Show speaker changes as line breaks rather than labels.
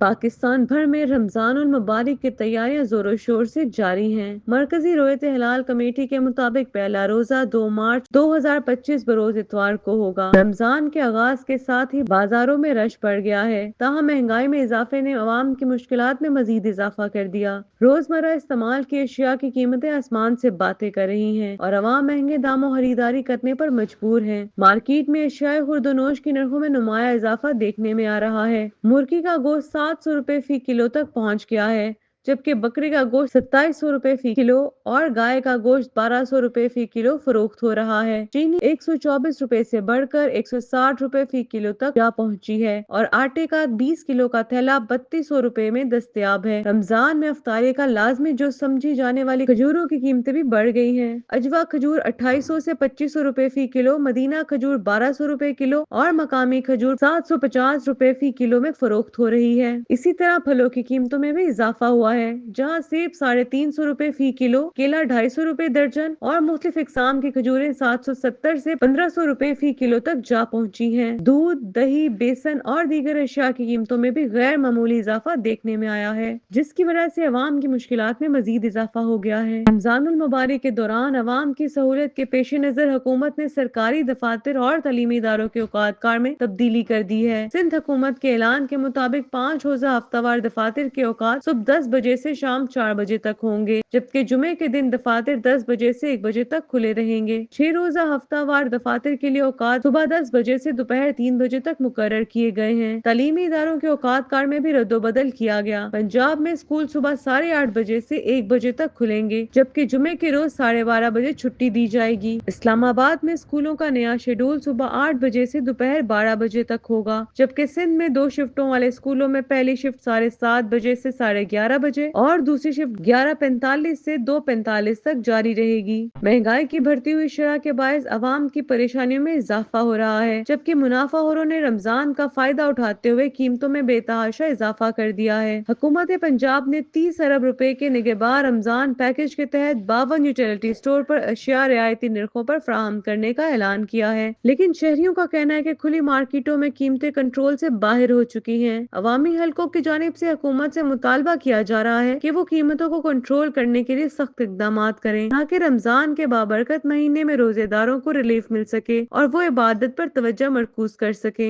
پاکستان بھر میں رمضان المبارک کی تیاریاں زور و شور سے جاری ہیں۔ مرکزی رویت ہلال کمیٹی کے مطابق پہلا روزہ 2 مارچ 2025 بروز اتوار کو ہوگا۔ رمضان کے آغاز کے ساتھ ہی بازاروں میں رش بڑھ گیا ہے، تاہم مہنگائی میں اضافے نے عوام کی مشکلات میں مزید اضافہ کر دیا۔ روزمرہ استعمال کی اشیاء کی قیمتیں آسمان سے باتیں کر رہی ہیں اور عوام مہنگے داموں خریداری کرنے پر مجبور ہیں۔ مارکیٹ میں اشیاء خورد و نوش کی نرخوں میں نمایاں اضافہ دیکھنے میں آ رہا ہے۔ مرغی کا گوشت 700 روپے فی کلو تک پہنچ گیا ہے، جبکہ بکرے کا گوشت 2700 روپے فی کلو اور گائے کا گوشت 1200 روپے فی کلو فروخت ہو رہا ہے۔ چینی 124 روپے سے بڑھ کر 160 روپے فی کلو تک جا پہنچی ہے اور آٹے کا 20 کلو کا تھیلا 3200 روپے میں دستیاب ہے۔ رمضان میں افطاری کا لازمی جز سمجھی جانے والی کھجوروں کی قیمتیں بھی بڑھ گئی ہیں۔ اجوا کھجور 2800 سے 2500 روپے فی کلو، مدینہ کھجور 1200 روپے کلو اور مقامی کھجور 750 روپے فی کلو میں فروخت ہو رہی ہے۔ اسی طرح پھلوں کی قیمتوں میں بھی اضافہ ہوا ہے، جہاں سیب 350 روپے فی کلو، کیلا 250 روپے درجن اور مختلف اقسام کی کھجوریں 770 سے 1500 روپے فی کلو تک جا پہنچی ہیں۔ دودھ، دہی، بیسن اور دیگر اشیاء کی قیمتوں میں بھی غیر معمولی اضافہ دیکھنے میں آیا ہے، جس کی وجہ سے عوام کی مشکلات میں مزید اضافہ ہو گیا ہے۔ رمضان المبارک کے دوران عوام کی سہولت کے پیش نظر حکومت نے سرکاری دفاتر اور تعلیمی اداروں کے اوقات کار میں تبدیلی کر دی ہے۔ سندھ حکومت کے اعلان کے مطابق 5 روزہ ہفتہ وار دفاتر کے اوقات صبح 10 بجے سے شام 4 بجے تک ہوں گے، جبکہ جمعے کے دن دفاتر 10 بجے سے 1 بجے تک کھلے رہیں گے۔ 6 روزہ ہفتہ وار دفاتر کے لیے اوقات صبح 10 بجے سے دوپہر 3 بجے تک مقرر کیے گئے ہیں۔ تعلیمی اداروں کے اوقات کار میں بھی رد و بدل کیا گیا۔ پنجاب میں اسکول صبح 8:30 بجے سے 1 بجے تک کھلیں گے، جبکہ جمعے کے روز 12:30 بجے چھٹی دی جائے گی۔ اسلام آباد میں اسکولوں کا نیا شیڈول صبح 8 بجے سے دوپہر 12 بجے تک ہوگا، جبکہ سندھ میں 2 شفٹوں والے اسکولوں میں پہلی شفٹ 7:30 بجے سے 11:30 بجے اور دوسری شفٹ 11:45 سے 2:45 تک جاری رہے گی۔ مہنگائی کی بڑھتی ہوئی شرح کے باعث عوام کی پریشانیوں میں اضافہ ہو رہا ہے، جبکہ منافع خوروں نے رمضان کا فائدہ اٹھاتے ہوئے قیمتوں میں بے تحاشا اضافہ کر دیا ہے۔ حکومت پنجاب نے 30 ارب روپے کے نگہباں رمضان پیکج کے تحت 52 یوٹیلیٹی اسٹور پر اشیاء رعایتی نرخوں پر فراہم کرنے کا اعلان کیا ہے، لیکن شہریوں کا کہنا ہے کہ کھلی مارکیٹوں میں قیمتیں کنٹرول سے باہر ہو چکی ہیں۔ عوامی حلقوں کی جانب سے حکومت سے مطالبہ کیا جا رہا ہے کہ وہ قیمتوں کو کنٹرول کرنے کے لیے سخت اقدامات کریں تاکہ رمضان کے بابرکت مہینے میں روزے داروں کو ریلیف مل سکے اور وہ عبادت پر توجہ مرکوز کر سکیں۔